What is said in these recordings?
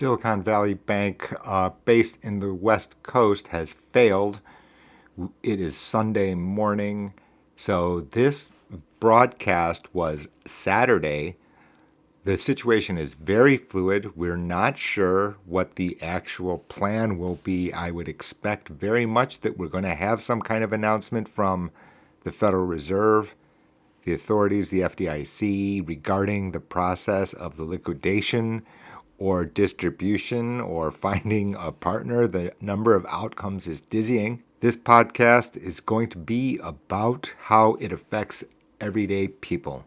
Silicon Valley Bank, based in the West Coast, has failed. It is Sunday morning, so this broadcast was Saturday. The situation is very fluid. We're not sure what the actual plan will be. I would expect very much that we're going to have some kind of announcement from the Federal Reserve, the authorities, the FDIC, regarding the process of the liquidation or distribution or finding a partner. The number of outcomes is dizzying. This podcast is going to be about how it affects everyday people.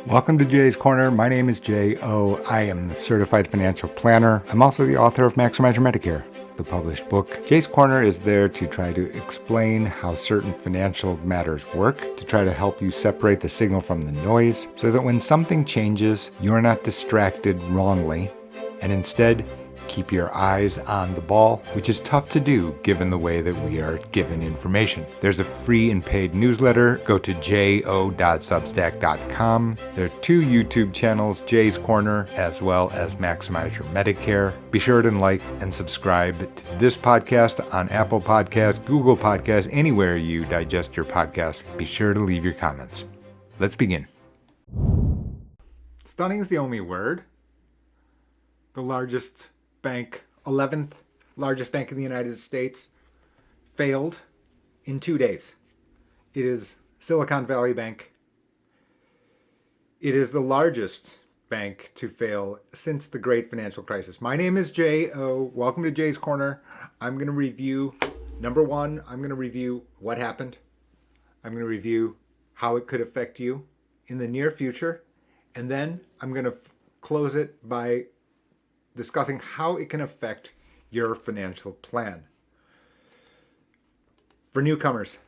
Welcome to Jay's Corner. My name is Jay O. I am the certified financial planner. I'm also the author of Maximize Your Medicare, the published book. Jay's Corner is there to try to explain how certain financial matters work, to try to help you separate the signal from the noise, so that when something changes, you're not distracted wrongly, and instead keep your eyes on the ball, which is tough to do given the way that we are given information. There's a free and paid newsletter. Go to jo.substack.com. There are 2 YouTube channels, Jay's Corner as well as Maximize Your Medicare. Be sure to like and subscribe to this podcast on Apple Podcasts, Google Podcasts, anywhere you digest your podcast. Be sure to leave your comments. Let's begin. Stunning is the only word. The largest bank, 11th largest bank in the United States, failed in 2 days. It is Silicon Valley Bank. It is the largest bank to fail since the great financial crisis. My name is Jay O. Welcome to Jay's Corner. I'm going to review, number one, I'm going to review what happened. I'm going to review how it could affect you in the near future. And then I'm going to close it by discussing how it can affect your financial plan. For newcomers,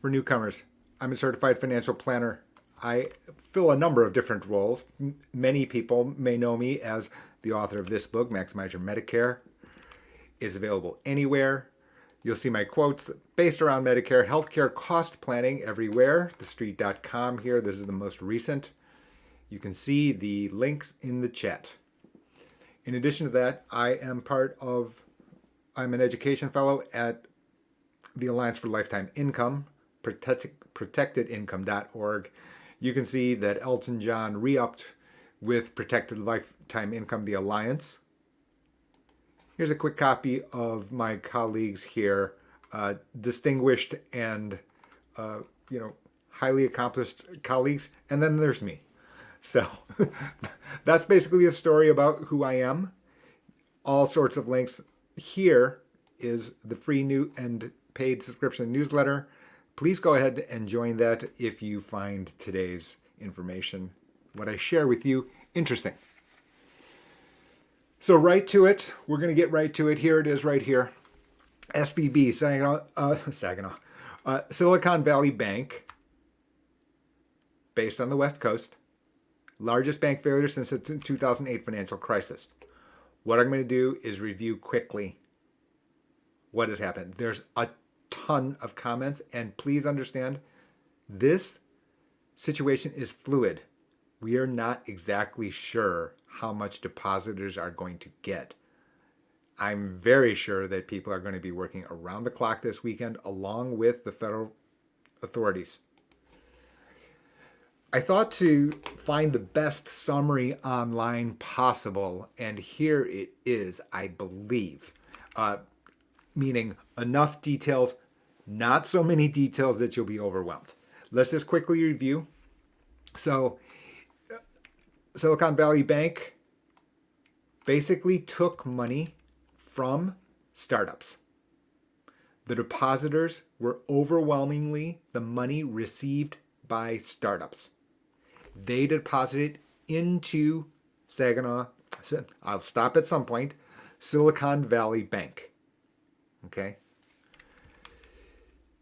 I'm a certified financial planner. I fill a number of different roles. Many people may know me as the author of this book, Maximize Your Medicare. It's available anywhere. You'll see my quotes based around Medicare, healthcare cost planning everywhere. TheStreet.com here. This is the most recent. You can see the links in the chat. In addition to that, I'm an education fellow at the Alliance for Lifetime Income, protectedincome.org. You can see that Elton John re-upped with Protected Lifetime Income, the Alliance. Here's a quick copy of my colleagues here, distinguished and highly accomplished colleagues, and then there's me. So that's basically a story about who I am. All sorts of links. Here is the free new and paid subscription newsletter. Please go ahead and join that if you find today's information, what I share with you, interesting. So right to it. We're going to get right to it. Here it is right here. SVB, Silicon Valley Bank, based on the West Coast. Largest bank failure since the 2008 financial crisis. What I'm going to do is review quickly what has happened. There's a ton of comments, and please understand, this situation is fluid. We are not exactly sure how much depositors are going to get. I'm very sure that people are going to be working around the clock this weekend, along with the federal authorities. I thought to find the best summary online possible, and here it is, I believe. Meaning enough details, not so many details that you'll be overwhelmed. Let's just quickly review. So, Silicon Valley Bank basically took money from startups. The depositors were overwhelmingly the money received by startups. They deposited into Saginaw, I'll stop at some point, Silicon Valley Bank. Okay?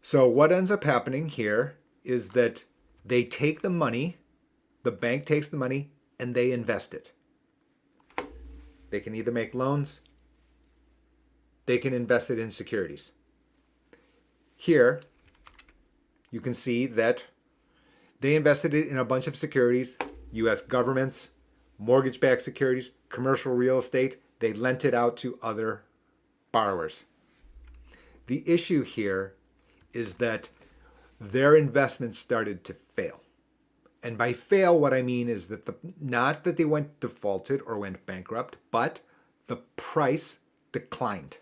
So what ends up happening here is that they take the money, the bank takes the money, and they invest it. They can either make loans, they can invest it in securities. Here, you can see that they invested it in a bunch of securities, U.S. governments, mortgage-backed securities, commercial real estate, They lent it out to other borrowers. The issue here is that their investments started to fail. And by fail, what I mean is that not that they went defaulted or went bankrupt, but the price declined.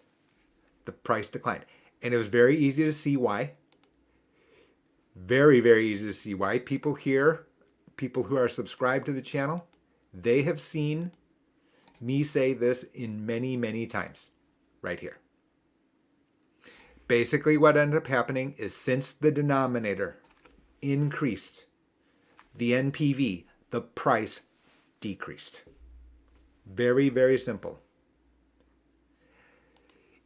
The price declined. And it was very easy to see why. Very, very easy to see why. People here, people who are subscribed to the channel, they have seen me say this in many, many times right here. Basically, what ended up happening is since the denominator increased, the NPV, the price decreased. Very, very simple.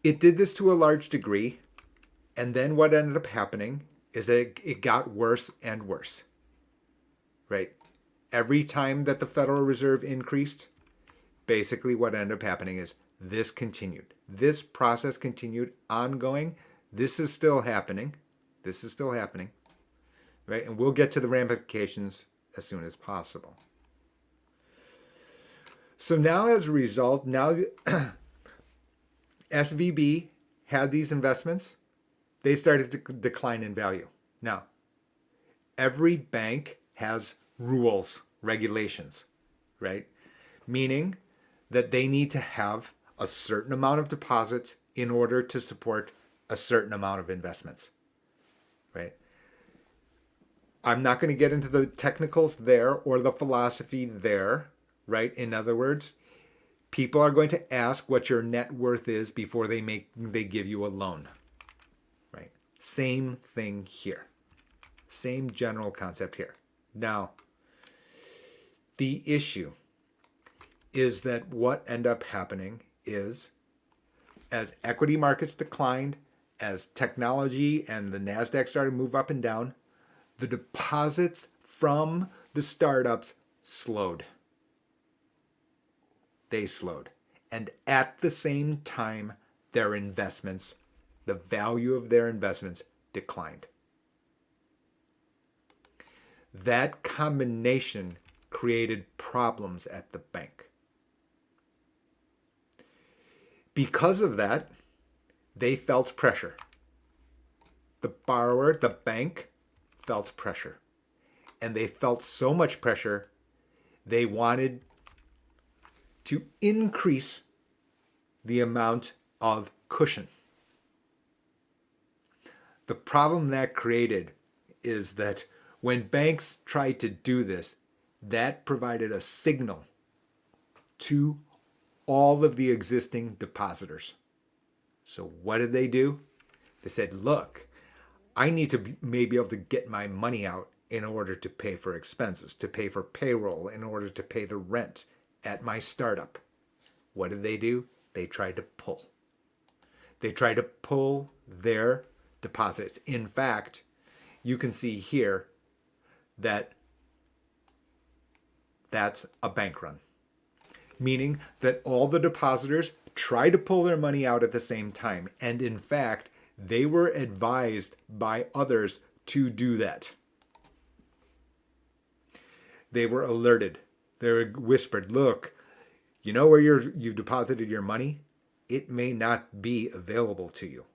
It did this to a large degree, and then what ended up happening is that it got worse and worse. Right? Every time that the Federal Reserve increased, basically what ended up happening is this continued. This process continued ongoing. This is still happening. This is still happening. Right? And we'll get to the ramifications as soon as possible. So now as a result, now SVB had these investments. They started to decline in value. Now, every bank has rules, regulations, right? Meaning that they need to have a certain amount of deposits in order to support a certain amount of investments, right? I'm not going to get into the technicals there or the philosophy there, right? In other words, people are going to ask what your net worth is before they give you a loan, right? Same thing here. Same general concept here. Now, the issue is that what ended up happening is as equity markets declined, as technology and the NASDAQ started to move up and down, the deposits from the startups slowed. They slowed. And at the same time, their investments, the value of their investments declined. That combination created problems at the bank. Because of that, they felt pressure. The borrower, the bank, felt pressure. And they felt so much pressure, they wanted to increase the amount of cushion. The problem that created is that when banks tried to do this, that provided a signal to all of the existing depositors. So what did they do? They said, look, I need to maybe able to get my money out in order to pay for expenses, to pay for payroll, in order to pay the rent at my startup. What did they do? They tried to pull. They tried to pull their deposits. In fact, you can see here that that's a bank run, meaning that all the depositors try to pull their money out at the same time. And in fact, they were advised by others to do that. They were alerted. They were whispered, look, you know where you've deposited your money? It may not be available to you.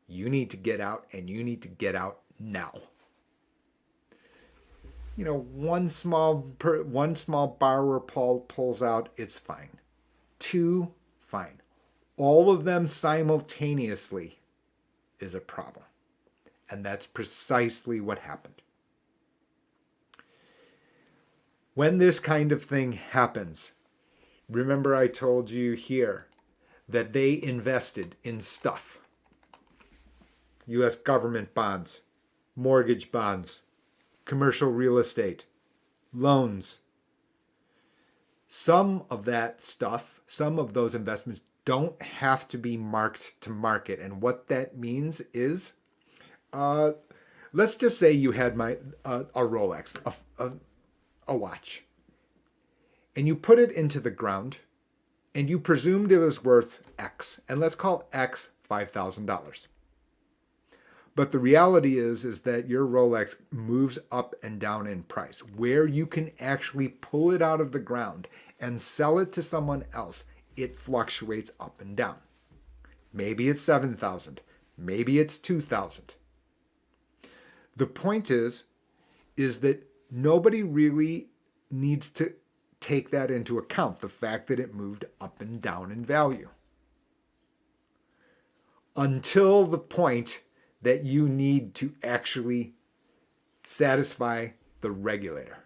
You need to get out, and you need to get out now. You know, one small borrower pulls out, it's fine. Two, fine. All of them simultaneously is a problem. And that's precisely what happened. When this kind of thing happens, remember I told you here that they invested in stuff. U.S. government bonds, mortgage bonds, commercial real estate, loans. Some of that stuff, some of those investments don't have to be marked to market. And what that means is, let's just say you had a Rolex, a watch, and you put it into the ground, and you presumed it was worth X, and let's call X $5,000. But the reality is that your Rolex moves up and down in price. Where you can actually pull it out of the ground and sell it to someone else it fluctuates up and down. Maybe it's 7,000. Maybe it's 2,000. The point is that nobody really needs to take that into account, the fact that it moved up and down in value. Until the point that you need to actually satisfy the regulator.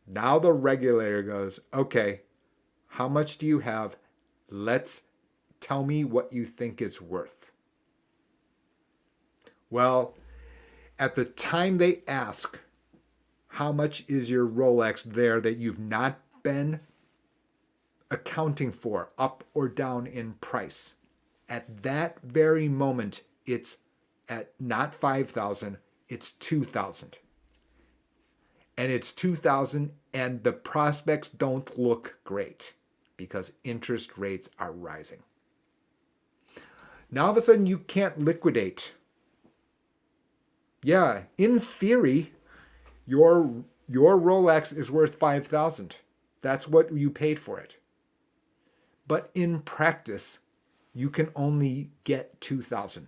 Now the regulator goes, okay, how much do you have? Let's tell me what you think it's worth. Well, at the time they ask, how much is your Rolex there that you've not been accounting for up or down in price? At that very moment, it's at not 5,000, it's 2,000. And it's 2,000 and the prospects don't look great because interest rates are rising. Now all of a sudden you can't liquidate. Yeah, in theory, your Rolex is worth 5,000. That's what you paid for it. But in practice, you can only get 2,000.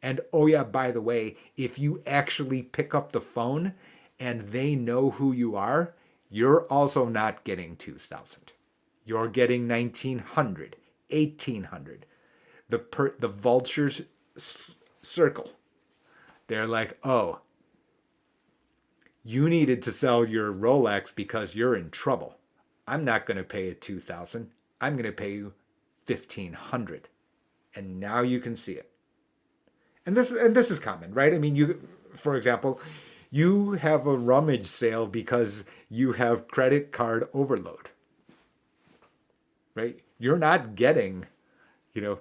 And oh yeah, by the way, if you actually pick up the phone and they know who you are, you're also not getting 2,000. You're getting 1,900, 1,800. The vultures circle. They're like, oh, you needed to sell your Rolex because you're in trouble. I'm not going to pay you 2,000. I'm going to pay you 1,500. And now you can see it. And this is common, right? I mean, you, for example, you have a rummage sale because you have credit card overload, right? You're not getting, you're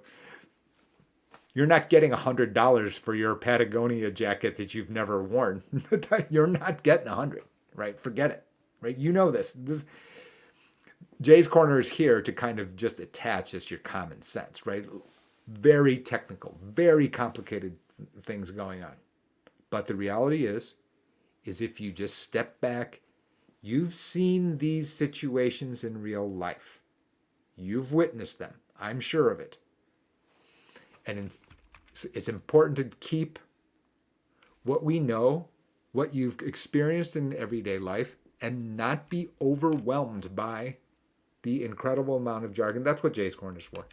not getting $100 for your Patagonia jacket that you've never worn. You're not getting 100, right? Forget it, right? You know this. Jay's Corner is here to kind of just attach just your common sense, right? Very technical, very complicated things going on. But the reality is if you just step back, you've seen these situations in real life. You've witnessed them. I'm sure of it. And it's important to keep what we know, what you've experienced in everyday life, and not be overwhelmed by the incredible amount of jargon. That's what Jay's Corner is for.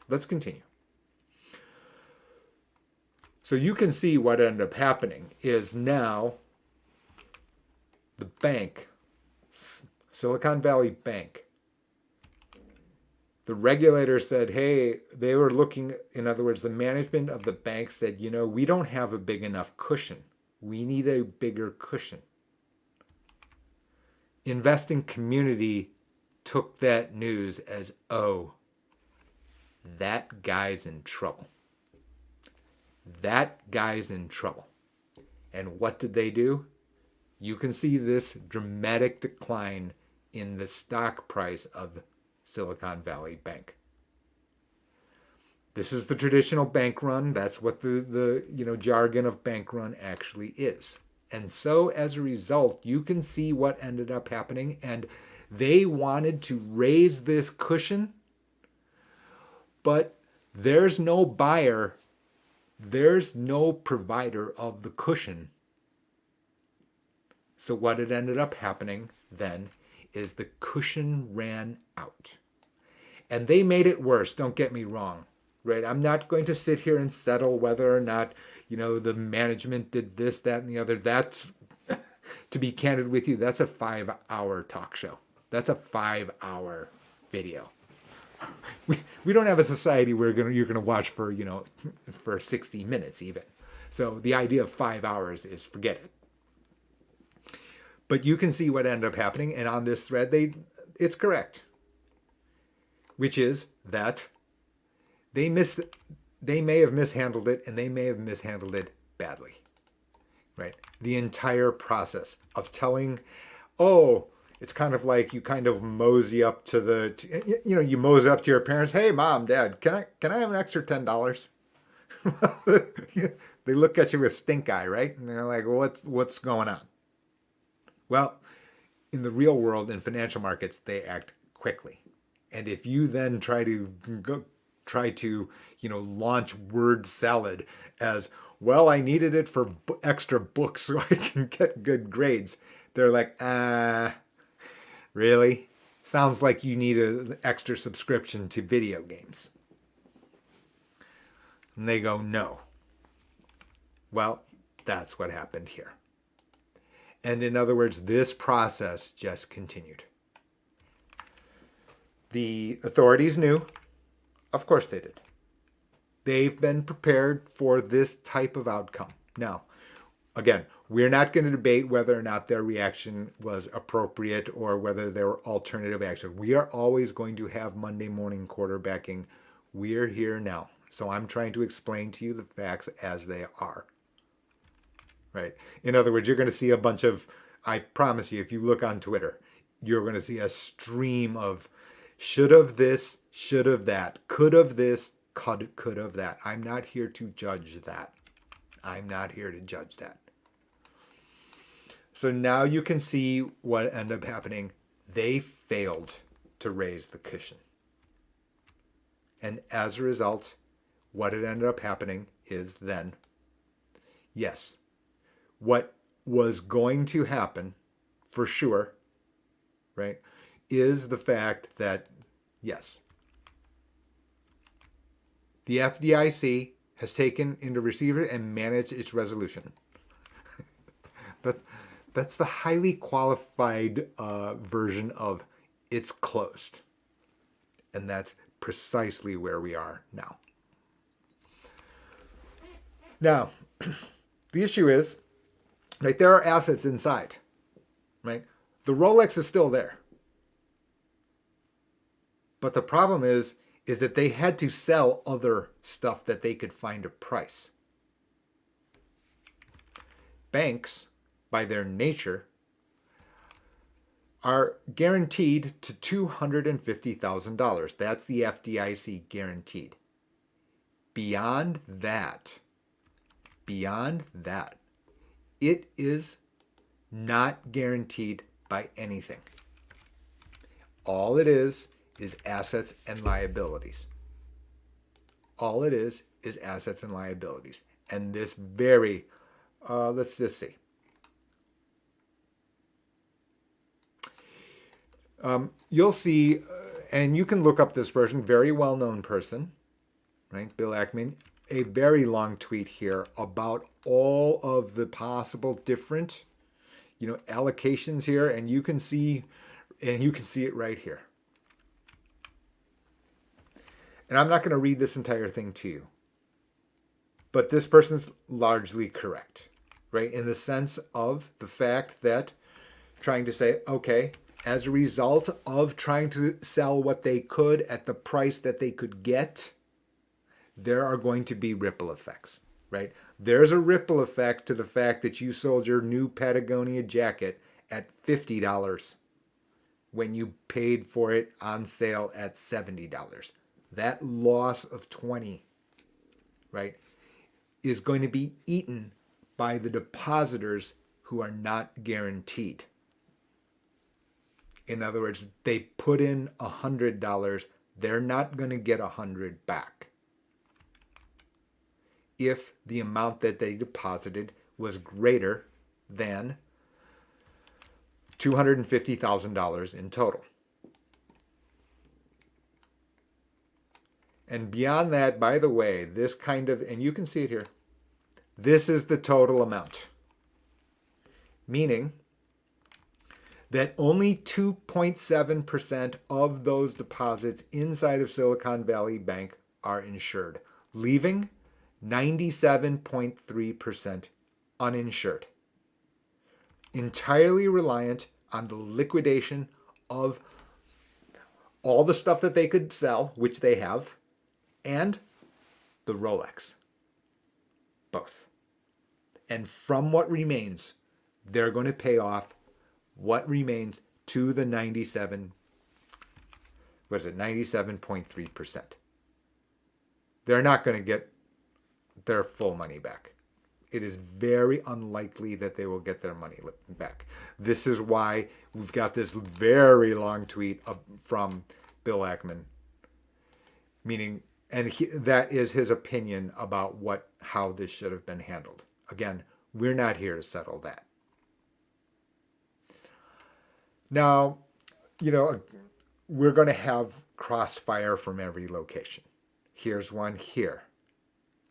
Let's continue. So you can see what ended up happening is now the bank, Silicon Valley Bank, the regulator said, hey, they were looking, in other words, the management of the bank said, we don't have a big enough cushion. We need a bigger cushion. Investing community took that news as, oh, that guy's in trouble. That guy's in trouble. And what did they do? You can see this dramatic decline in the stock price of Silicon Valley Bank. This is the traditional bank run. That's what the jargon of bank run actually is. And so as a result, you can see what ended up happening. And they wanted to raise this cushion, but there's no buyer, there's no provider of the cushion. So what had ended up happening then is the cushion ran out. And they made it worse, don't get me wrong, right? I'm not going to sit here and settle whether or not, the management did this, that, and the other. That's, to be candid with you, that's a 5-hour talk show. That's a 5-hour video. We don't have a society where you're gonna watch for for 60 minutes even. So the idea of 5 hours is forget it. But you can see what ended up happening, and on this thread it's correct, which is that they may have mishandled it, and they may have mishandled it badly, right? The entire process of telling, it's kind of like you kind of mosey up to you mosey up to your parents. Hey, mom, dad, can I have an extra $10? They look at you with stink eye, right? And they're like, well, what's going on? Well, in the real world, in financial markets, they act quickly. And if you then try to, launch word salad as, well, I needed it for extra books so I can get good grades. They're like, really? Sounds like you need an extra subscription to video games. And they go, no. Well, that's what happened here. And in other words, this process just continued. The authorities knew. Of course they did. They've been prepared for this type of outcome. Now, again, we're not going to debate whether or not their reaction was appropriate or whether there were alternative actions. We are always going to have Monday morning quarterbacking. We're here now. So I'm trying to explain to you the facts as they are. Right? In other words, you're going to see a bunch of, I promise you, if you look on Twitter, you're going to see a stream of should have this, should have that, could have this, could have that. I'm not here to judge that. I'm not here to judge that. So now you can see what ended up happening. They failed to raise the cushion. And as a result, what had ended up happening is then, yes, what was going to happen for sure, right, is the fact that, yes, the FDIC has taken into receiver and managed its resolution. That's the highly qualified version of it's closed. And that's precisely where we are now. Now, the issue is, right, there are assets inside, right? The Rolex is still there. But the problem is that they had to sell other stuff that they could find a price. Banks, by their nature, are guaranteed to $250,000. That's the FDIC guaranteed. Beyond that, it is not guaranteed by anything. All it is assets and liabilities. All it is assets and liabilities. And this very, let's just see. You'll see, and you can look up this person, very well-known person, right? Bill Ackman, a very long tweet here about all of the possible different, allocations here, and you can see it right here. And I'm not going to read this entire thing to you, but this person's largely correct, right? In the sense of the fact that trying to say, okay, as a result of trying to sell what they could at the price that they could get, there are going to be ripple effects, right? There's a ripple effect to the fact that you sold your new Patagonia jacket at $50 when you paid for it on sale at $70. That loss of 20, right, is going to be eaten by the depositors who are not guaranteed. In other words, they put in $100, they're not going to get $100 back if the amount that they deposited was greater than $250,000 in total. And beyond that, by the way, this kind of, and you can see it here, this is the total amount. Meaning that only 2.7% of those deposits inside of Silicon Valley Bank are insured, leaving 97.3% uninsured. Entirely reliant on the liquidation of all the stuff that they could sell, which they have, and the Rolex. Both. And from what remains, they're going to pay off what remains to the 97.3%. They're not going to get their full money back. It is very unlikely that they will get their money back. This is why we've got this very long tweet from Bill Ackman, meaning, and that is his opinion about how this should have been handled. Again, we're not here to settle that. Now, we're going to have crossfire from every location. Here's one here,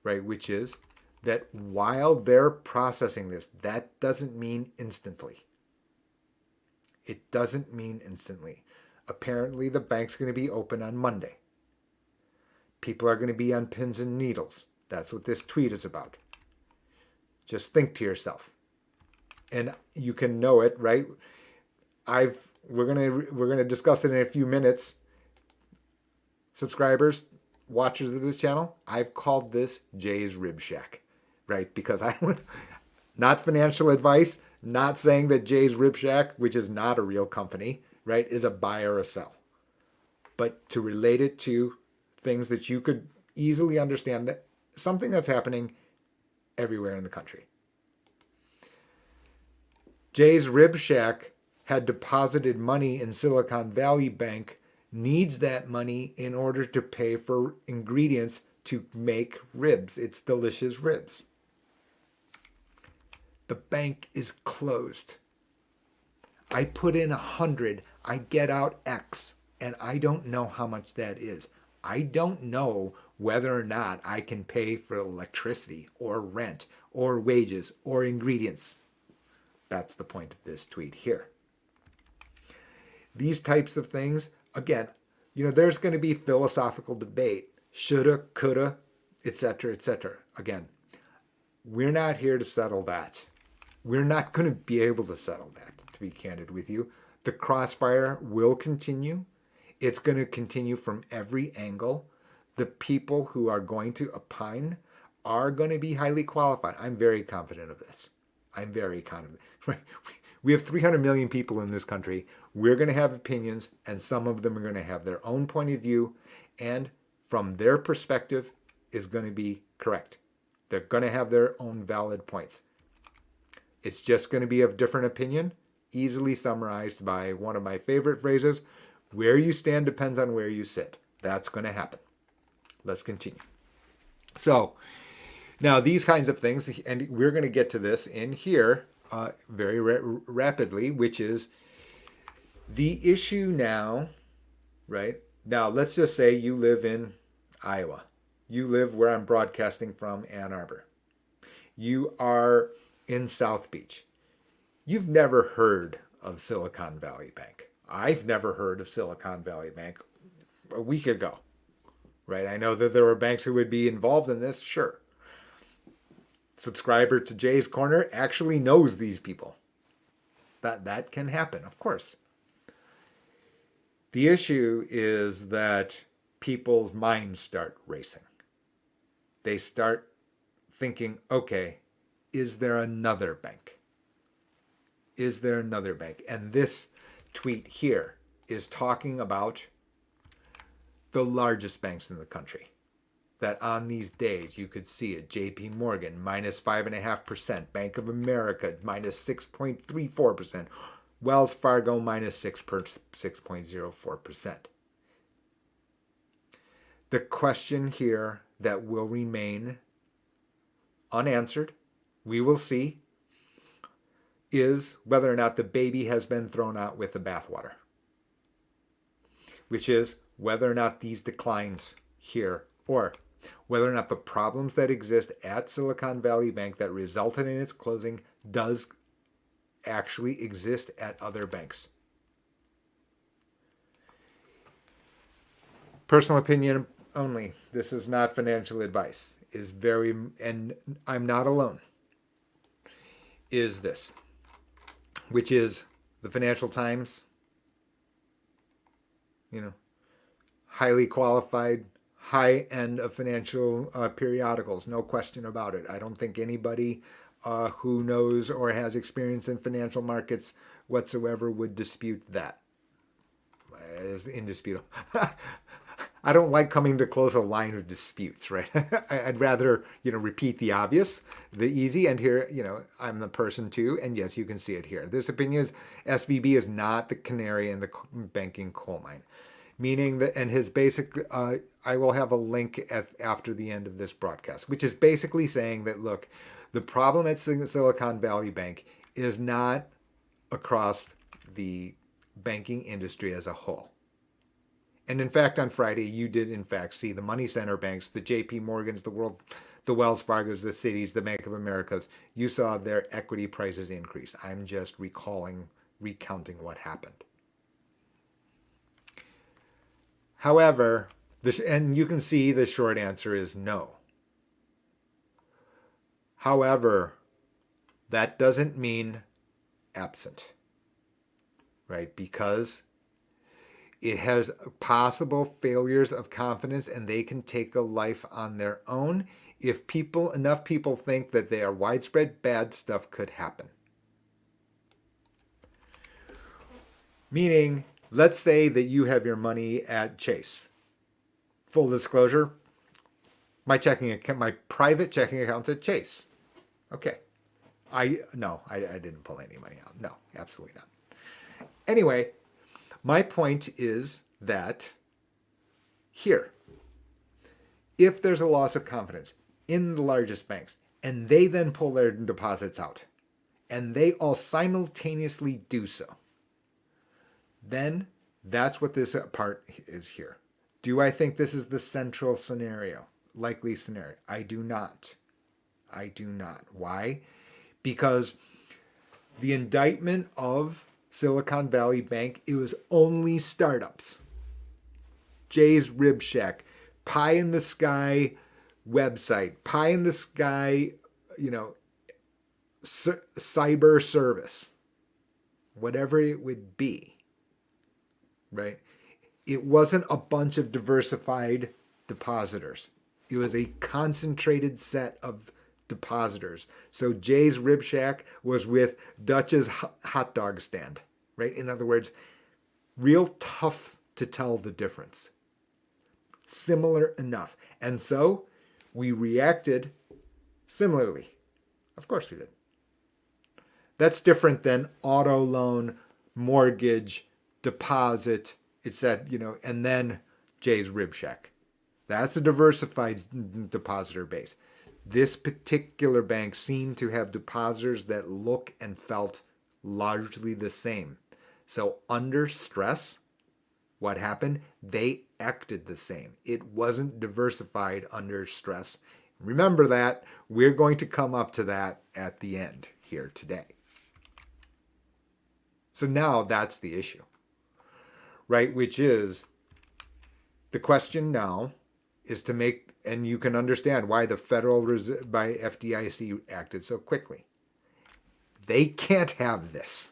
right? Which is that while they're processing this, that doesn't mean instantly. It doesn't mean instantly. Apparently, the bank's going to be open on Monday. People are going to be on pins and needles. That's what this tweet is about. Just think to yourself. And you can know it, right? We're gonna discuss it in a few minutes. Subscribers, watchers of this channel, I've called this Jay's Rib Shack, right? Because not financial advice, not saying that Jay's Rib Shack, which is not a real company, right, is a buy or a sell, but to relate it to things that you could easily understand, that something that's happening everywhere in the country. Jay's Rib Shack had deposited money in Silicon Valley Bank, needs that money in order to pay for ingredients to make ribs. It's delicious ribs. The bank is closed. I put in 100, I get out X, and I don't know how much that is. I don't know whether or not I can pay for electricity or rent or wages or ingredients. That's the point of this tweet here. These types of things, again, there's going to be philosophical debate. Shoulda, coulda, etc., etc. Again, we're not here to settle that. We're not going to be able to settle that, to be candid with you. The crossfire will continue. It's going to continue from every angle. The people who are going to opine are going to be highly qualified. I'm very confident of this. I'm very confident. We have 300 million people in this country. We're going to have opinions, and some of them are going to have their own point of view, and from their perspective is going to be correct. They're going to have their own valid points. It's just going to be of different opinion, easily summarized by one of my favorite phrases: where you stand depends on where you sit. That's going to happen. Let's continue. So now these kinds of things, and we're going to get to this in here very rapidly, which is the issue now, right? Now, let's just say you live in Iowa. You live where I'm broadcasting from, Ann Arbor. You are in South Beach. You've never heard of Silicon Valley Bank. I've never heard of Silicon Valley Bank a week ago, right? I know that there were banks who would be involved in this, sure. Subscriber to Jay's Corner actually knows these people. That can happen, of course. The issue is that people's minds start racing. They start thinking, okay, is there another bank? Is there another bank? And this tweet here is talking about the largest banks in the country. That on these days you could see it. JP Morgan minus 5.5%, Bank of America minus 6.34%, Wells Fargo minus 6.04%. The question here that will remain unanswered, we will see, is whether or not the baby has been thrown out with the bathwater, which is whether or not these declines here, or whether or not the problems that exist at Silicon Valley Bank that resulted in its closing does actually exist at other banks. Personal opinion only. This is not financial advice. And I'm not alone. Is this, which is the Financial Times, highly qualified, high end of financial periodicals, no question about it. I don't think anybody who knows or has experience in financial markets whatsoever would dispute that. It's indisputable. I don't like coming to close a line of disputes, right? I'd rather, repeat the obvious, the easy, and here, I'm the person too, and yes, you can see it here. This opinion is SVB is not the canary in the banking coal mine. meaning that, and his basic, I will have a link after the end of this broadcast, which is basically saying that, look, the problem at Silicon Valley Bank is not across the banking industry as a whole. And in fact, on Friday, you did in fact see the money center banks, the J.P. Morgans, the Wells Fargo's, the Citis, the Bank of Americas. You saw their equity prices increase. I'm just recounting what happened. However, and you can see the short answer is no. However, that doesn't mean absent, right? Because it has possible failures of confidence and they can take a life on their own if enough people think that they are widespread bad stuff could happen. Meaning, let's say that you have your money at Chase. Full disclosure, my private checking account's at Chase. Okay. I didn't pull any money out. No, absolutely not. Anyway, my point is that here, if there's a loss of confidence in the largest banks and they then pull their deposits out and they all simultaneously do so, then that's what this part is here. Do I think this is the central scenario, likely scenario? I do not. Why? Because the indictment of Silicon Valley Bank, it was only startups. Jay's Rib Shack, pie in the sky website, pie in the sky, cyber service, whatever it would be, right? It wasn't a bunch of diversified depositors. It was a concentrated set of depositors. So Jay's Rib Shack was with Dutch's hot dog stand, right? In other words, real tough to tell the difference. Similar enough. And so we reacted similarly. Of course we did. That's different than auto loan, mortgage, deposit. It said, and then Jay's Rib Shack. That's a diversified depositor base. This particular bank seemed to have depositors that look and felt largely the same. So under stress, what happened? They acted the same. It wasn't diversified under stress. Remember that. We're going to come up to that at the end here today. So now that's the issue, right? Which is the question now is to make, and you can understand why the Federal Reserve, by FDIC acted so quickly. They can't have this.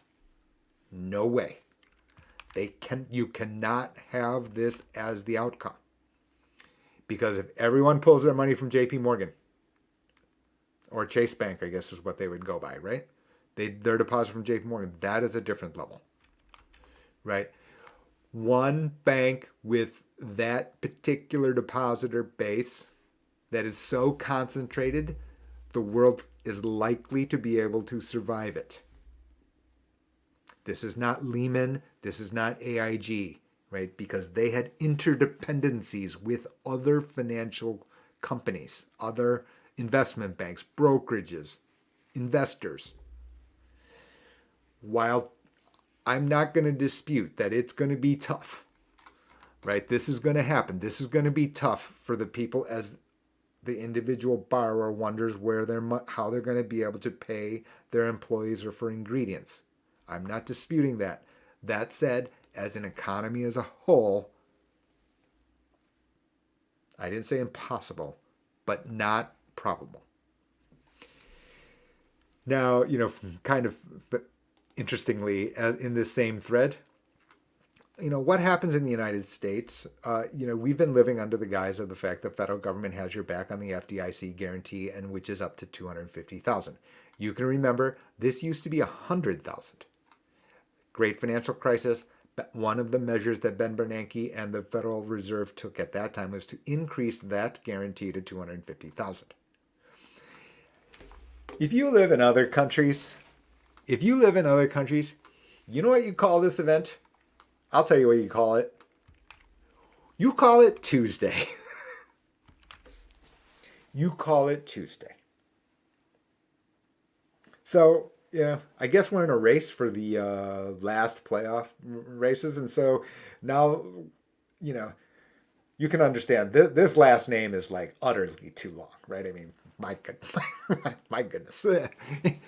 No way. You cannot have this as the outcome. Because if everyone pulls their money from JP Morgan or Chase Bank, I guess is what they would go by, right? Their deposit from JP Morgan, that is a different level, right? One bank with that particular depositor base that is so concentrated, the world is likely to be able to survive it. This is not Lehman. This is not AIG, right? Because they had interdependencies with other financial companies, other investment banks, brokerages, investors. While I'm not going to dispute that it's going to be tough, right? This is going to happen. This is going to be tough for the people as the individual borrower wonders how they're going to be able to pay their employees or for ingredients. I'm not disputing that. That said, as an economy as a whole, I didn't say impossible, but not probable. Now, kind of interestingly, in this same thread, what happens in the United States, we've been living under the guise of the fact that the federal government has your back on the FDIC guarantee, and which is up to $250,000. You can remember this used to be $100,000. Great financial crisis. One of the measures that Ben Bernanke and the Federal Reserve took at that time was to increase that guarantee to $250,000. If you live in other countries, you know what you call this event? I'll tell you what you call it. You call it Tuesday. You call it Tuesday. So, yeah, I guess we're in a race for the last playoff races. And so now, you know, you can understand this last name is like utterly too long, right? I mean, my my goodness,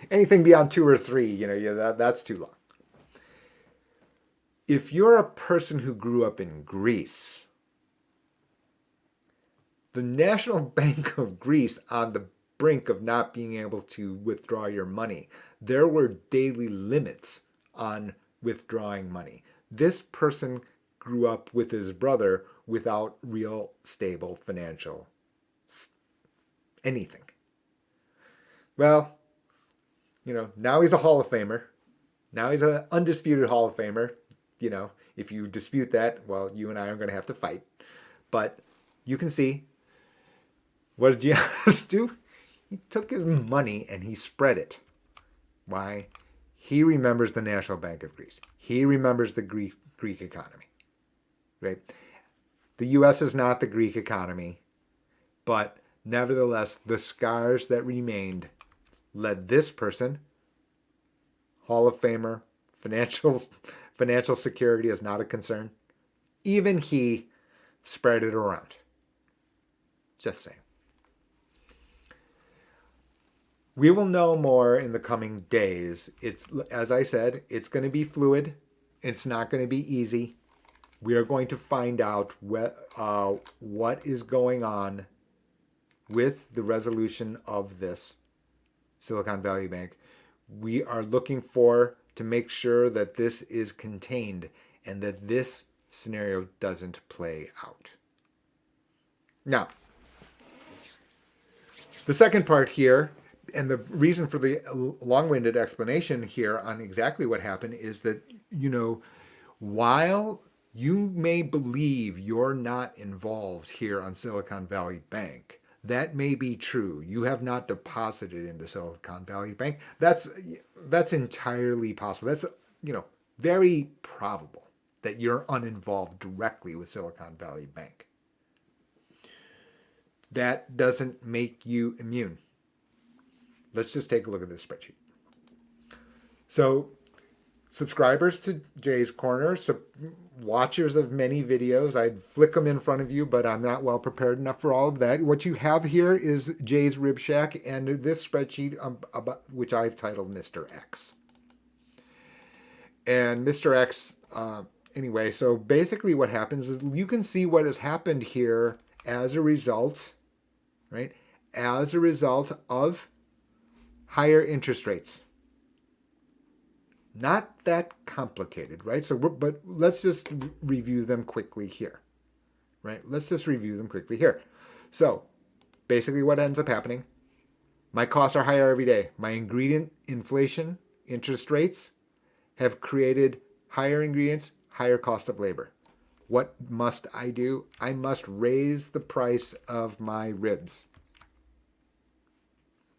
anything beyond 2 or 3, yeah, that's too long. If you're a person who grew up in Greece, the National Bank of Greece, on the brink of not being able to withdraw your money, there were daily limits on withdrawing money. This person grew up with his brother without real stable financial anything. Well, now he's a Hall of Famer. Now he's an undisputed Hall of Famer. If you dispute that, well, you and I are going to have to fight. But you can see, what did Giannis do? He took his money and he spread it. Why? He remembers the National Bank of Greece. He remembers the Greek economy. Right? The U.S. is not the Greek economy, but nevertheless, the scars that remained led this person, Hall of Famer, financial security is not a concern. Even he spread it around. Just saying. We will know more in the coming days. It's, as I said, it's going to be fluid. It's not going to be easy. We are going to find out what is going on with the resolution of this Silicon Valley Bank. We are looking to make sure that this is contained and that this scenario doesn't play out. Now, the second part here, and the reason for the long-winded explanation here on exactly what happened, is that, while you may believe you're not involved here on Silicon Valley Bank, that may be true. You have not deposited into Silicon Valley Bank. That's entirely possible. That's very probable that you're uninvolved directly with Silicon Valley Bank. That doesn't make you immune. Let's just take a look at this spreadsheet. So, subscribers to Jay's Corner, watchers of many videos, I'd flick them in front of you, but I'm not well prepared enough for all of that. What you have here is Jay's Rib Shack and this spreadsheet, which I've titled Mr. X. And Mr. X, anyway, so basically what happens is you can see what has happened here as a result, right? As a result of higher interest rates. Not that complicated, right? But let's just review them quickly here, right? Let's just review them quickly here. So basically what ends up happening, my costs are higher every day. My ingredient inflation, interest rates have created higher ingredients, higher cost of labor. What must I do? I must raise the price of my ribs.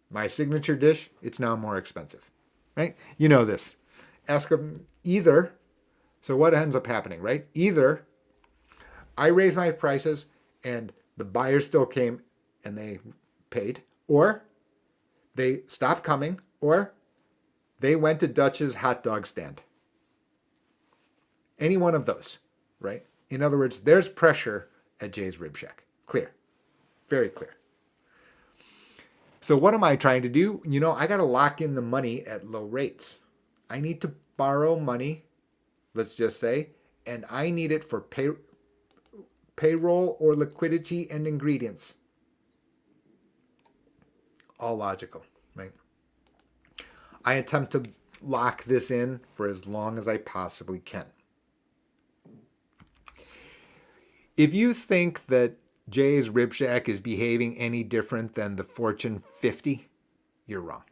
My signature dish, it's now more expensive, right? You know this. Ask them either. So what ends up happening, right? Either I raise my prices and the buyers still came and they paid, or they stopped coming, or they went to Dutch's hot dog stand. Any one of those, right? In other words, there's pressure at Jay's Rib Shack. Clear. Very clear. So what am I trying to do? I got to lock in the money at low rates. I need to borrow money, let's just say, and I need it for payroll or liquidity and ingredients. All logical, right? I attempt to lock this in for as long as I possibly can. If you think that Jay's Rib Shack is behaving any different than the Fortune 50, you're wrong.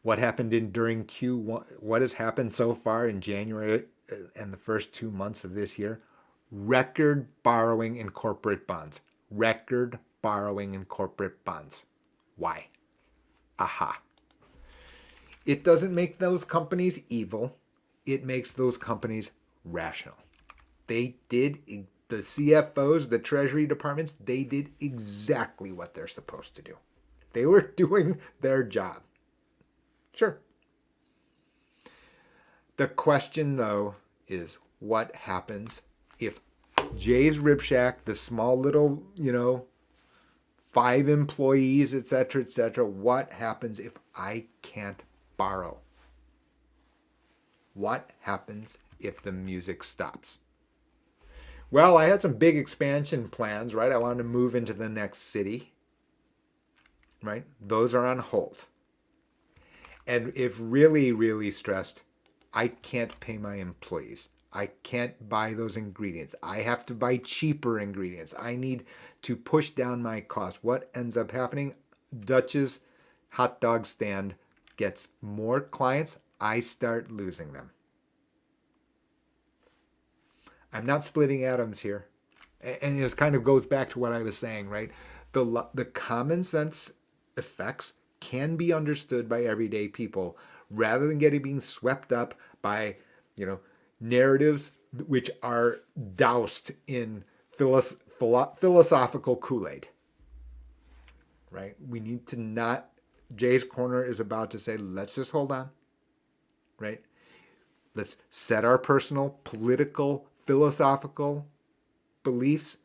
What happened during Q1, what has happened so far in January and the first 2 months of this year? Record borrowing in corporate bonds. Record borrowing in corporate bonds. Why? Aha. It doesn't make those companies evil. It makes those companies rational. the CFOs, the Treasury departments, they did exactly what they're supposed to do. They were doing their job. Sure. The question, though, is what happens if Jay's Rib Shack, the small little, 5 employees, etc., what happens if I can't borrow? What happens if the music stops? Well, I had some big expansion plans, right? I wanted to move into the next city, right? Those are on hold. And if really, really stressed, I can't pay my employees. I can't buy those ingredients. I have to buy cheaper ingredients. I need to push down my costs. What ends up happening? Dutch's hot dog stand gets more clients. I start losing them. I'm not splitting atoms here. And it kind of goes back to what I was saying, right? The common sense effects can be understood by everyday people rather than being swept up by, narratives which are doused in philosophical Kool-Aid, right? We need to not, Jay's Corner is about to say, let's just hold on, right? Let's set our personal, political, philosophical beliefs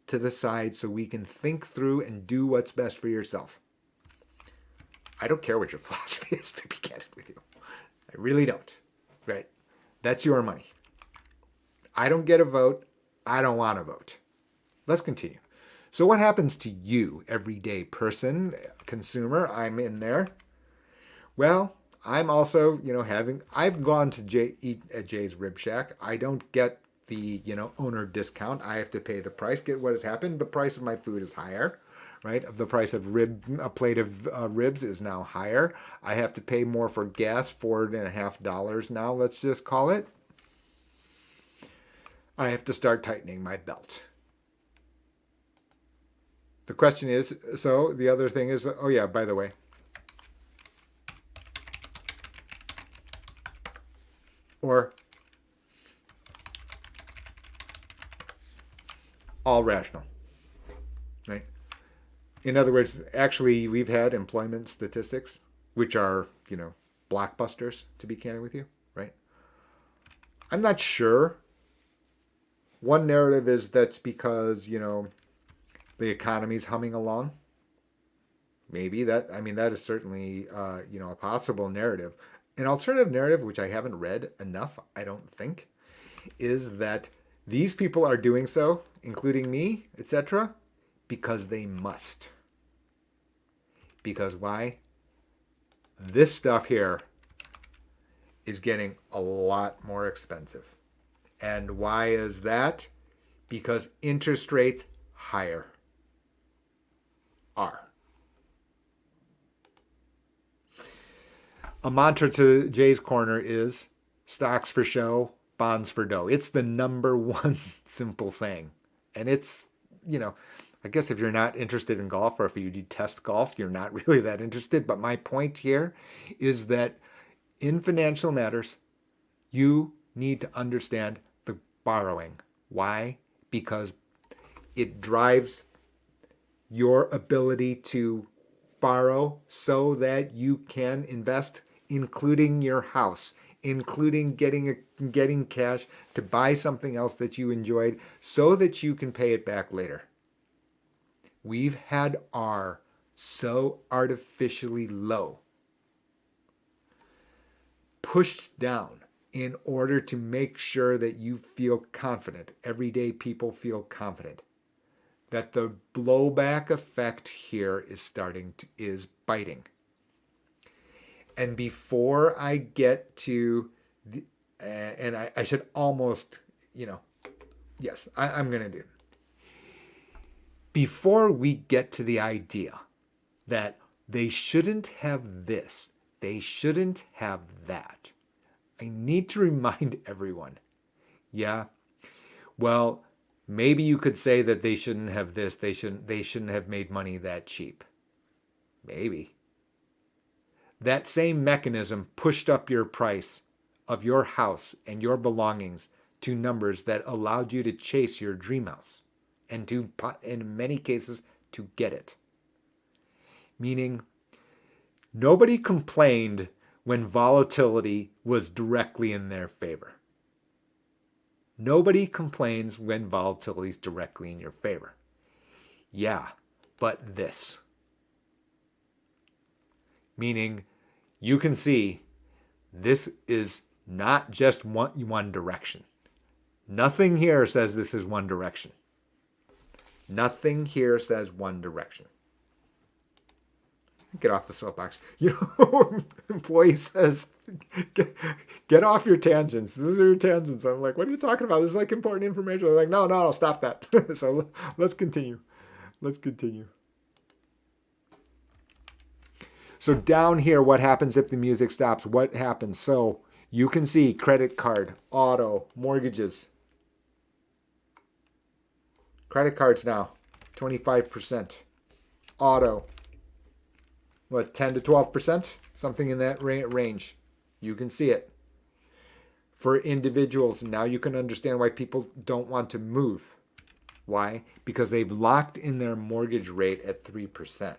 to the side so we can think through and do what's best for yourself. I don't care what your philosophy is, to be candid with you. I really don't, right? That's your money. I don't get a vote. I don't want to vote. Let's continue. So what happens to you, everyday person, consumer? I'm in there. Well, I'm also, I've gone to eat at Jay's Rib Shack. I don't get the, owner discount. I have to pay the price. Get what has happened? The price of my food is higher, right? The price of a plate of ribs is now higher. I have to pay more for gas, $4.50 now, let's just call it. I have to start tightening my belt. The question is, so the other thing is, oh yeah, by the way, or all rational, right? In other words, actually, we've had employment statistics, which are, blockbusters, to be candid with you, right? I'm not sure. One narrative is that's because, the economy's humming along. Maybe that is certainly, a possible narrative. An alternative narrative, which I haven't read enough, I don't think, is that these people are doing so, including me, etc., because they must. Because why? This stuff here is getting a lot more expensive. And why is that? Because interest rates higher are. A mantra to Jay's Corner is stocks for show, bonds for dough. It's the number one simple saying. And it's, I guess if you're not interested in golf or if you detest golf, you're not really that interested. But my point here is that in financial matters, you need to understand the borrowing. Why? Because it drives your ability to borrow so that you can invest, including your house, including getting cash to buy something else that you enjoyed so that you can pay it back later. We've had R so artificially low, pushed down in order to make sure that you feel confident, everyday people feel confident, that the blowback effect here is biting. And before I get to and I should almost, yes, I'm going to do. Before we get to the idea that they shouldn't have this, they shouldn't have that, I need to remind everyone, yeah, well, maybe you could say that they shouldn't have this, they shouldn't have made money that cheap. Maybe. That same mechanism pushed up your price of your house and your belongings to numbers that allowed you to chase your dream house and to, in many cases, to get it. Meaning, nobody complained when volatility was directly in their favor. Nobody complains when volatility is directly in your favor. Yeah, but this. Meaning, you can see this is not just one direction. Nothing here says this is one direction. Nothing here says one direction. Get off the soapbox. Employee says, get off your tangents. Those are your tangents. I'm like, what are you talking about? This is like important information. I'm like, no, stop that. So let's continue. So down here, what happens if the music stops? What happens? So you can see credit card, auto, mortgages. Credit cards now, 25%. Auto, 10 to 12%? Something in that range. You can see it. For individuals, now you can understand why people don't want to move. Why? Because they've locked in their mortgage rate at 3%.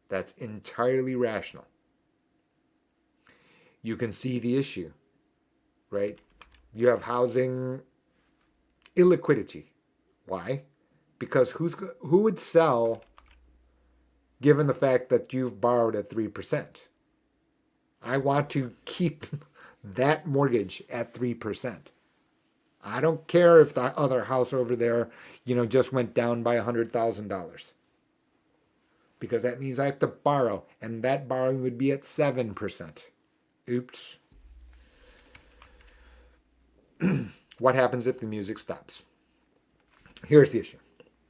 That's entirely rational. You can see the issue, right? You have housing illiquidity. Why? Because who would sell given the fact that you've borrowed at 3%? I want to keep that mortgage at 3%. I don't care if the other house over there, just went down by $100,000. Because that means I have to borrow, and that borrowing would be at 7%. Oops. What happens if the music stops? Here's the issue,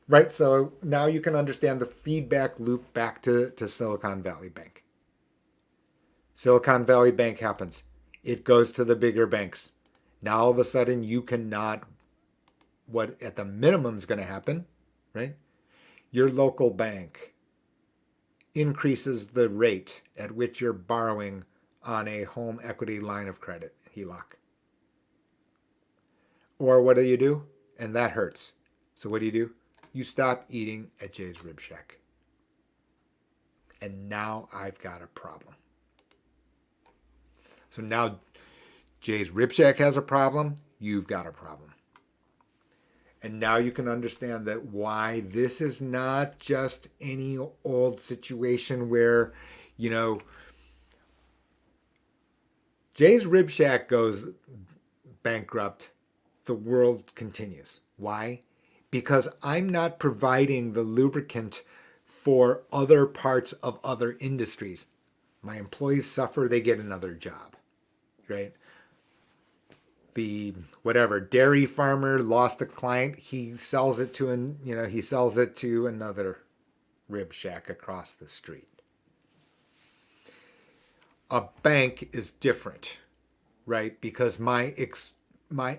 right? So now you can understand the feedback loop back to Silicon Valley Bank. Silicon Valley Bank happens. It goes to the bigger banks. Now all of a sudden you cannot, what at the minimum is going to happen, right? Your local bank increases the rate at which you're borrowing on a home equity line of credit, HELOC. Or what do? And that hurts. So what do? You stop eating at Jay's Rib Shack. And now I've got a problem. So now Jay's Rib Shack has a problem. You've got a problem. And now you can understand that why this is not just any old situation where, Jay's Rib Shack goes bankrupt. The world continues. Why? Because I'm not providing the lubricant for other parts of other industries. My employees suffer, they get another job, right? The dairy farmer lost a client, he sells it to another Rib Shack across the street. A bank is different, right? Because my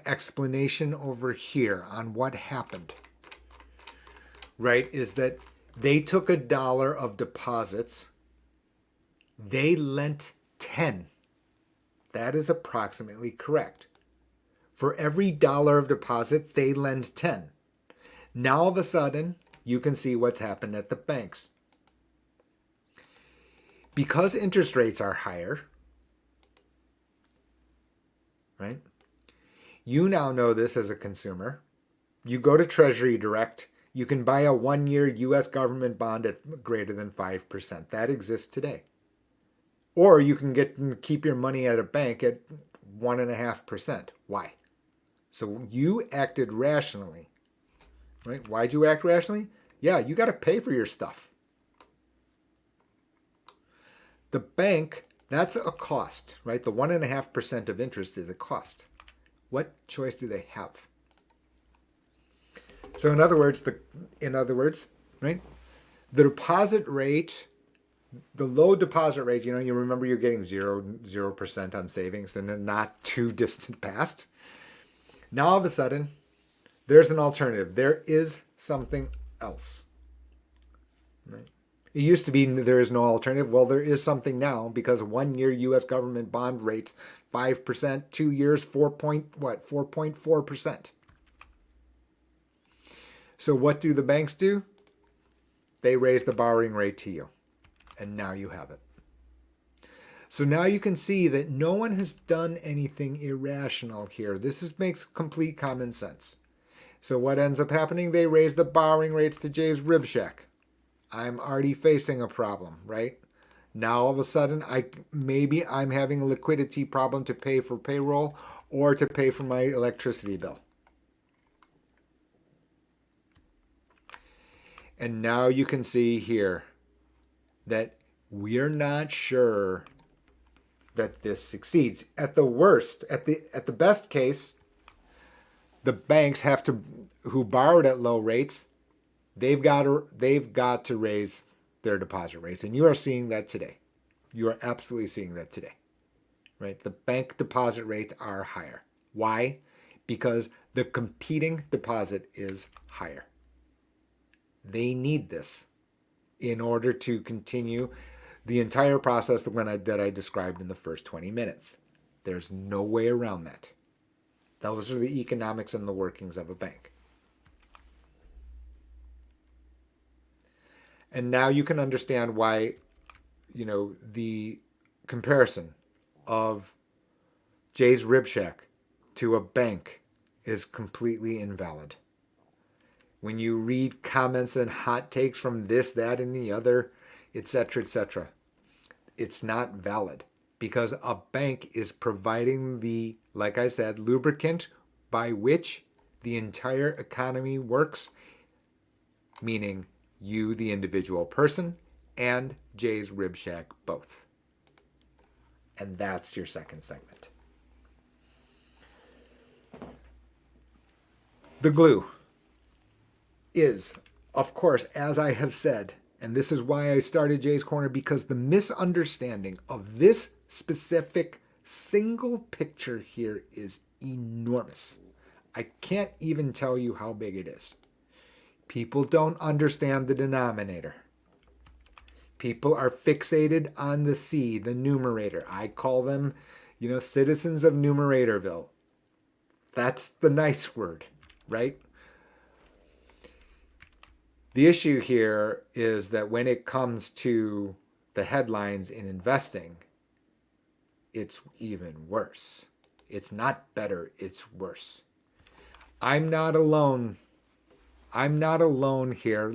explanation over here on what happened, right, is that they took $1 of deposits, they lent 10. That is approximately correct. For every $1 of deposit, they lend 10. Now all of a sudden, you can see what's happened at the banks. Because interest rates are higher, right? You now know this as a consumer. You go to Treasury Direct. You can buy a 1-year U.S. government bond at greater than 5%. That exists today. Or you can keep your money at a bank at 1.5%. Why? So you acted rationally, right? Why'd you act rationally? Yeah, you got to pay for your stuff. The bank, that's a cost, right? The 1.5% of interest is a cost. What choice do they have? So in other words, right? The deposit rate, the low deposit rate, you remember you're getting 0% on savings in the not too distant past. Now all of a sudden, there's an alternative. There is something else. Right? It used to be there is no alternative. Well, there is something now because 1 year U.S. government bond rates 5%, 2 years 4.4%. So what do the banks do? They raise the borrowing rate to you, and now you have it. So now you can see that no one has done anything irrational here. Makes complete common sense. So what ends up happening? They raise the borrowing rates to Jay's rib shack. I'm already facing a problem, right? Now all of a sudden, I'm having a liquidity problem to pay for payroll or to pay for my electricity bill. And now you can see here that we're not sure that this succeeds. At the worst, at the best case, the banks who borrowed at low rates, they've got to raise their deposit rates, and you are seeing that today. You are absolutely seeing that today, right? The bank deposit rates are higher. Why? Because the competing deposit is higher. They need this in order to continue the entire process that I described in the first 20 minutes. There's no way around that. Those are the economics and the workings of a bank. And now you can understand why, the comparison of Jay's Rib Shack to a bank is completely invalid. When you read comments and hot takes from this, that, and the other, etc., it's not valid because a bank is providing the, like I said, lubricant by which the entire economy works, meaning you, the individual person, and Jay's Rib Shack both. And that's your second segment. The glue is, of course, as I have said, and this is why I started Jay's Corner, because the misunderstanding of this specific single picture here is enormous. I can't even tell you how big it is. People don't understand the denominator. People are fixated on the C, the numerator. I call them, citizens of Numeratorville. That's the nice word, right? The issue here is that when it comes to the headlines in investing, it's even worse. It's not better, it's worse. I'm not alone here.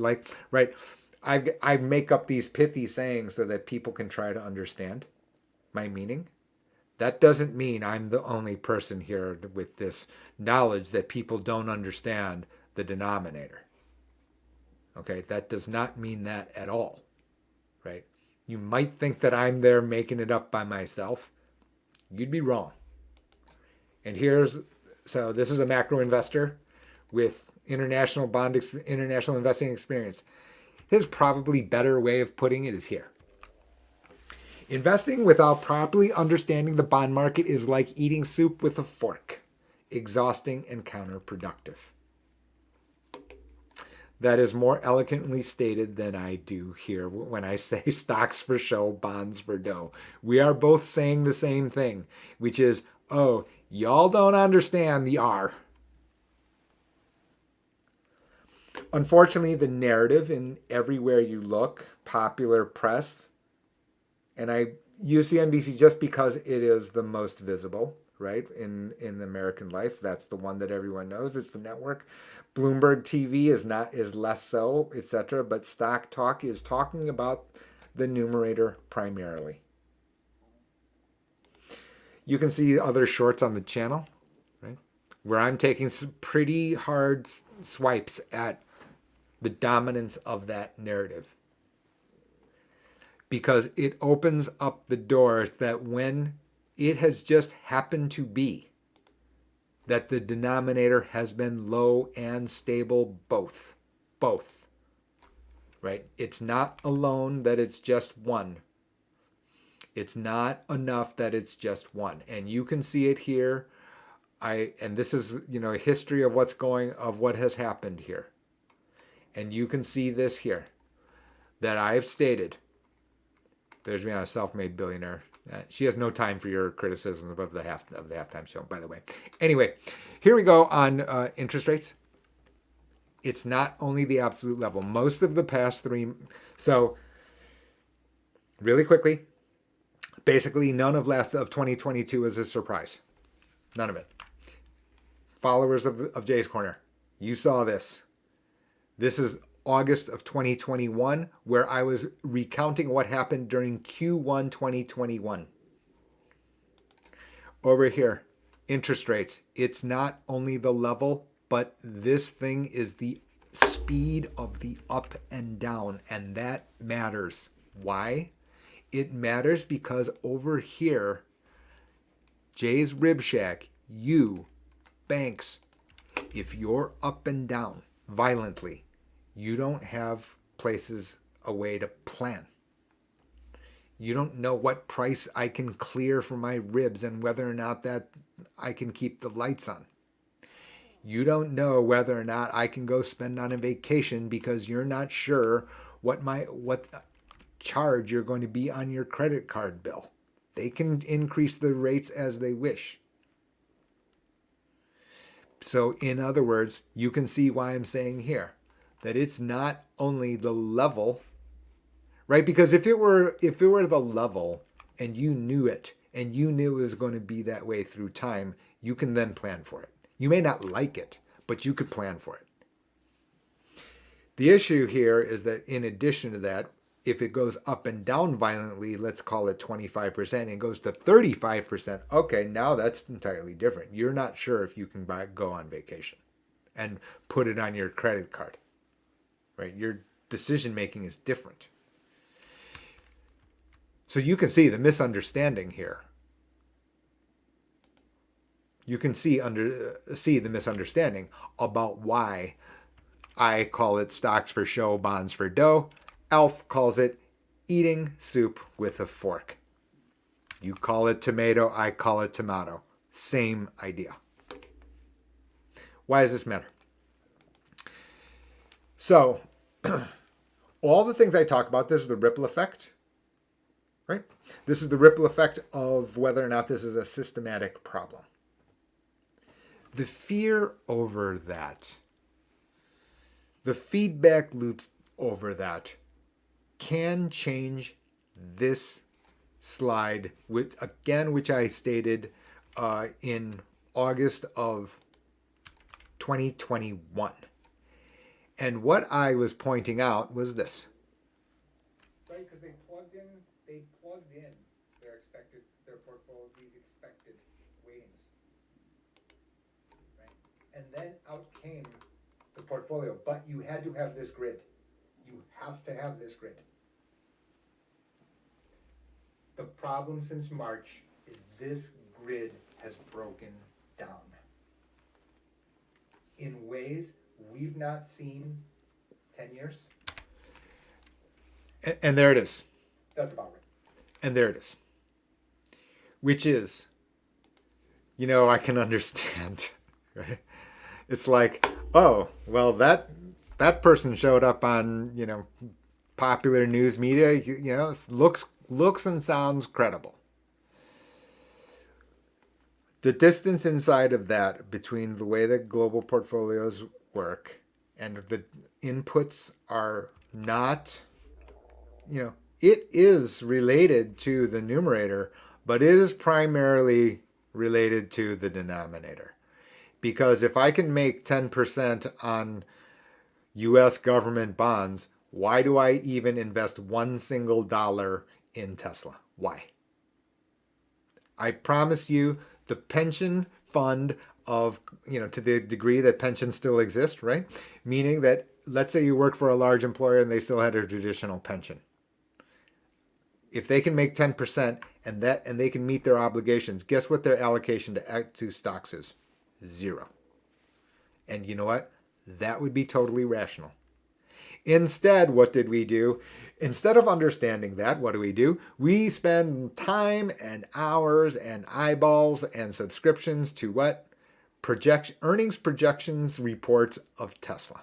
I make up these pithy sayings so that people can try to understand my meaning. That doesn't mean I'm the only person here with this knowledge that people don't understand the denominator. Okay, that does not mean that at all, right? You might think that I'm there making it up by myself. You'd be wrong. And this is a macro investor with international investing experience. His probably better way of putting it is here. Investing without properly understanding the bond market is like eating soup with a fork, exhausting and counterproductive. That is more eloquently stated than I do here when I say stocks for show, bonds for dough. We are both saying the same thing, which is, oh, y'all don't understand the R. Unfortunately, the narrative in everywhere you look, popular press, and I use CNBC just because it is the most visible, right, in the American life. That's the one that everyone knows. It's the network. Bloomberg TV is less so, etc. But Stock Talk is talking about the numerator primarily. You can see other shorts on the channel, right, where I'm taking some pretty hard swipes at the dominance of that narrative, because it opens up the doors that when it has just happened to be that the denominator has been low and stable, both, right? It's not alone that it's just one. It's not enough that it's just one. And you can see it here. And this is, a history of what has happened here. And you can see this here. that I have stated. There's me on a self-made billionaire. She has no time for your criticism of the halftime show, by the way. Anyway, here we go on interest rates. It's not only the absolute level. Most of the past three. So, really quickly, basically none of 2022 is a surprise. None of it. Followers of Jay's Corner, you saw this. This is August of 2021, where I was recounting what happened during Q1 2021. Over here, interest rates. It's not only the level, but this thing is the speed of the up and down, and that matters. Why? It matters because over here, Jay's Rib Shack, you, banks, if you're up and down violently, you don't have places, a way to plan. You don't know what price I can clear for my ribs and whether or not that I can keep the lights on. You don't know whether or not I can go spend on a vacation because you're not sure what charge you're going to be on your credit card bill. They can increase the rates as they wish. So in other words, you can see why I'm saying here that it's not only the level, right? Because if it were the level and you knew it and you knew it was going to be that way through time, you can then plan for it. You may not like it, but you could plan for it. The issue here is that in addition to that, if it goes up and down violently, let's call it 25%, and goes to 35%, okay, now that's entirely different. You're not sure if you can go on vacation and put it on your credit card, right? Your decision making is different. So you can see the misunderstanding here. You can see the misunderstanding about why I call it stocks for show, bonds for dough. Alf calls it eating soup with a fork. You call it tomato, I call it tomato. Same idea. Why does this matter? So, all the things I talk about, this is the ripple effect, right? This is the ripple effect of whether or not this is a systematic problem. The fear over that, the feedback loops over that can change this slide, which I stated in August of 2021. And what I was pointing out was this. Right, because they plugged in their portfolio, these expected weightings. Right? And then out came the portfolio, but you had to have this grid. You have to have this grid. The problem since March is this grid has broken down in ways we've not seen 10 years. And there it is. That's about right. And there it is. Which is, I can understand, right? It's like, oh, well, that person showed up on, popular news media, looks and sounds credible. The distance inside of that between the way that global portfolios work and the inputs are not, it is related to the numerator, but it is primarily related to the denominator. Because if I can make 10% on U.S. government bonds, why do I even invest one single dollar in Tesla? Why? I promise you the pension fund of, to the degree that pensions still exist, right? Meaning that, let's say you work for a large employer and they still had a traditional pension. If they can make 10% and they can meet their obligations, guess what their allocation to stocks is? 0. And you know what? That would be totally rational. Instead, what did we do? Instead of understanding that, what do? We spend time and hours and eyeballs and subscriptions to what? Earnings projections reports of Tesla.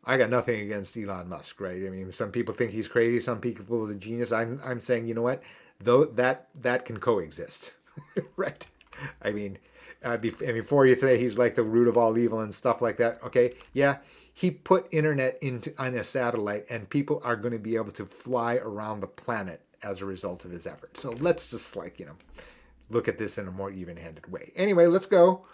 I got nothing against Elon Musk, right? I mean, some people think he's crazy, some people is a genius. I'm saying, you know what? Though that can coexist, right? I mean, before you say he's like the root of all evil and stuff like that, okay? Yeah, he put internet into on a satellite, and people are going to be able to fly around the planet as a result of his effort. So let's just look at this in a more even-handed way. Anyway, let's go.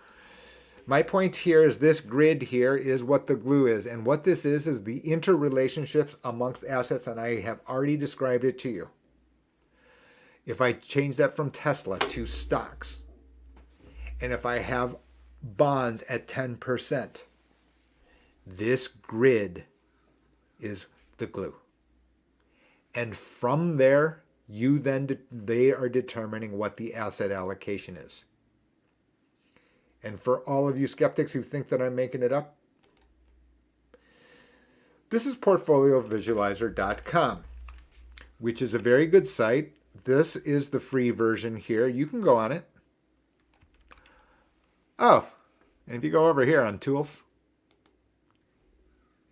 My point here is this grid here is what the glue is. And what this is the interrelationships amongst assets. And I have already described it to you. If I change that from Tesla to stocks, and if I have bonds at 10%, this grid is the glue. And from there, they are determining what the asset allocation is. And for all of you skeptics who think that I'm making it up, this is portfoliovisualizer.com, which is a very good site. This is the free version here. You can go on it. Oh, and if you go over here on tools,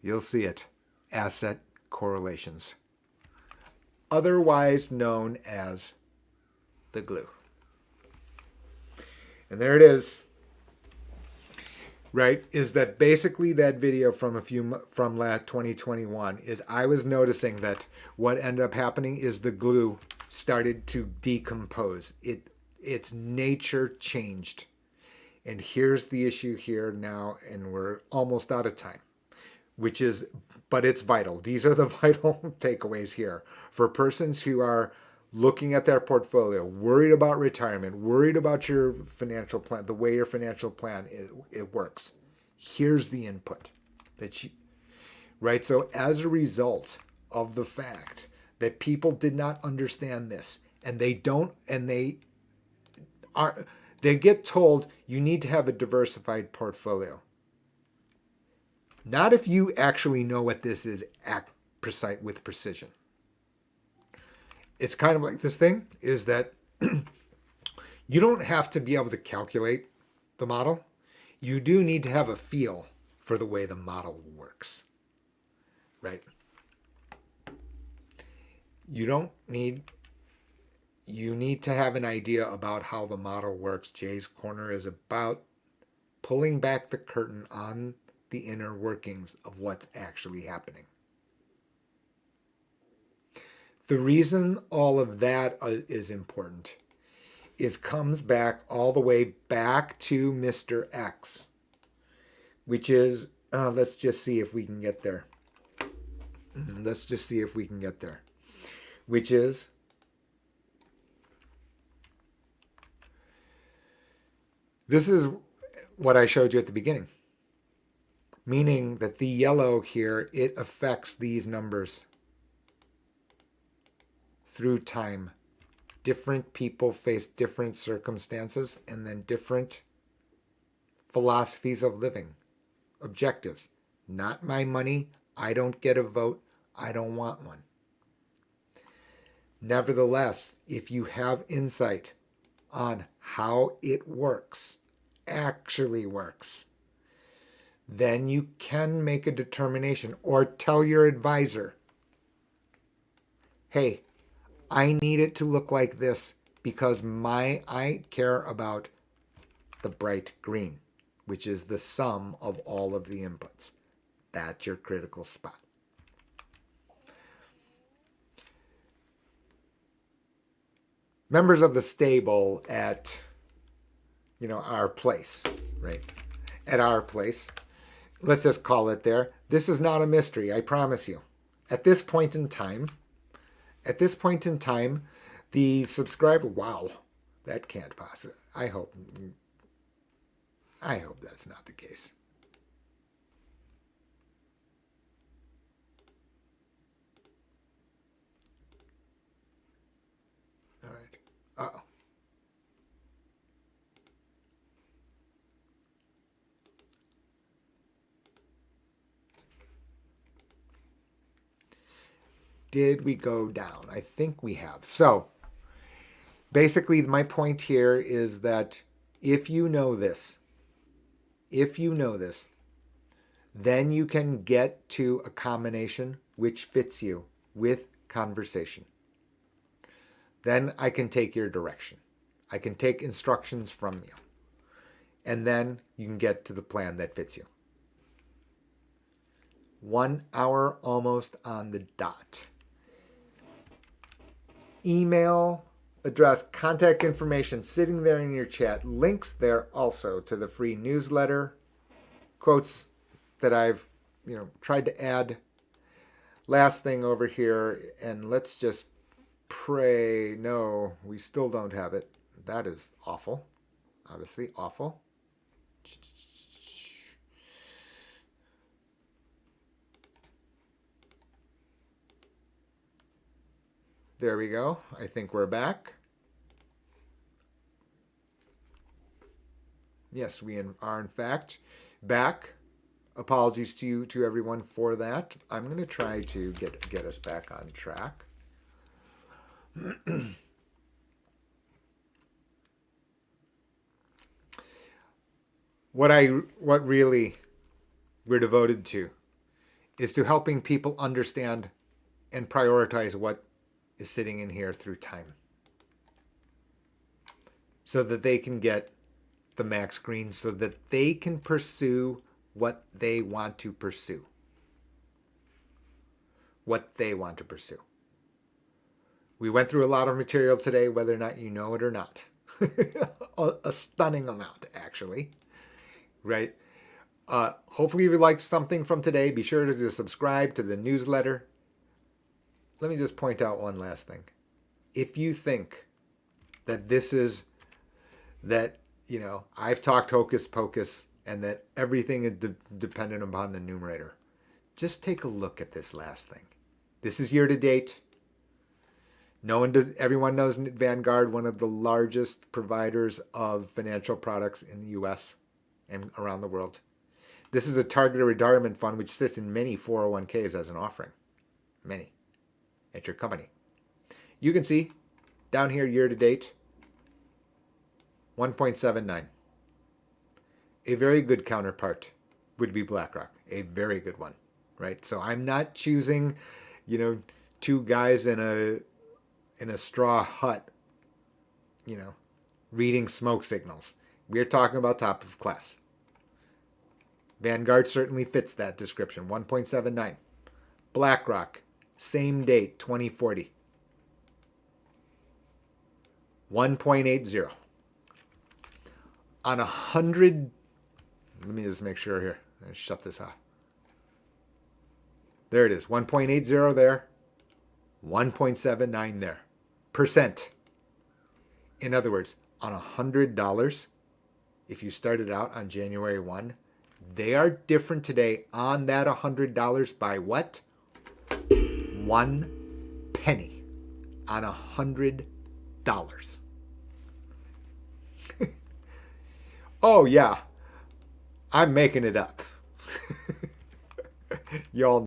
you'll see it. Asset correlations, otherwise known as the glue. And there it is. Right, is that basically that video from 2021 is I was noticing that what ended up happening is the glue started to decompose. Its nature changed. And here's the issue here now, and we're almost out of time, but it's vital. These are the vital takeaways here for persons who are looking at their portfolio, worried about retirement, worried about your financial plan, the way your financial plan it works. Here's the input right? So as a result of the fact that people did not understand this, and they get told you need to have a diversified portfolio. Not if you actually know what this is with precision. It's kind of like this thing is that you don't have to be able to calculate the model. You do need to have a feel for the way the model works, right? You need to have an idea about how the model works. Jay's Corner is about pulling back the curtain on the inner workings of what's actually happening. The reason all of that is important comes back all the way back to Mr. X, which is, let's just see if we can get there. Which is, this is what I showed you at the beginning. Meaning that the yellow here, it affects these numbers through time. Different people face different circumstances and then different philosophies of living, objectives. Not my money. I don't get a vote. I don't want one. Nevertheless, if you have insight on how it actually works, then you can make a determination or tell your advisor, hey, I need it to look like this because I care about the bright green, which is the sum of all of the inputs. That's your critical spot. Members of the stable at, our place, right? At our place, let's just call it there. This is not a mystery, I promise you. At this point in time, the subscriber, wow, that can't possibly, I hope that's not the case. All right. Uh-oh. Did we go down? I think we have. So basically my point here is that if you know this, Then you can get to a combination which fits you with conversation. Then I can take your direction. I can take instructions from you. And then you can get to the plan that fits you. 1 hour almost on the dot. Email address, contact information sitting there in your chat. Links there also to the free newsletter. Quotes that I've tried to add. Last thing over here, and let's just pray. No, we still don't have it. That is awful. Obviously awful. There we go. I think we're back. Yes, we are in fact back. Apologies to everyone for that. I'm going to try to get us back on track. What really we're devoted to is to helping people understand and prioritize what is sitting in here through time, so that they can get the max green, so that they can pursue what they want to pursue. What they want to pursue. We went through a lot of material today, whether or not you know it or not. A stunning amount, actually. Right? Hopefully you liked something from today. Be sure to subscribe to the newsletter. Let me just point out one last thing. If you think that this is that, I've talked hocus pocus and that everything is dependent upon the numerator, just take a look at this last thing. This is year to date. Everyone knows Vanguard, one of the largest providers of financial products in the U.S. and around the world. This is a targeted retirement fund which sits in many 401ks as an offering. Many. At your company. You can see down here year to date, 1.79. A very good counterpart would be BlackRock. A very good one, right? So I'm not choosing, two guys in a straw hut, reading smoke signals. We're talking about top of class. Vanguard certainly fits that description. 1.79. BlackRock, same date, 2040. 1.80. On 100, let me just make sure here. Let's shut this off. There it is. 1.80 there. 1.79 there. Percent. In other words, on $100, if you started out on January 1, they are different today on that $100 by what? 1 penny on $100. Oh yeah, I'm making it up. Y'all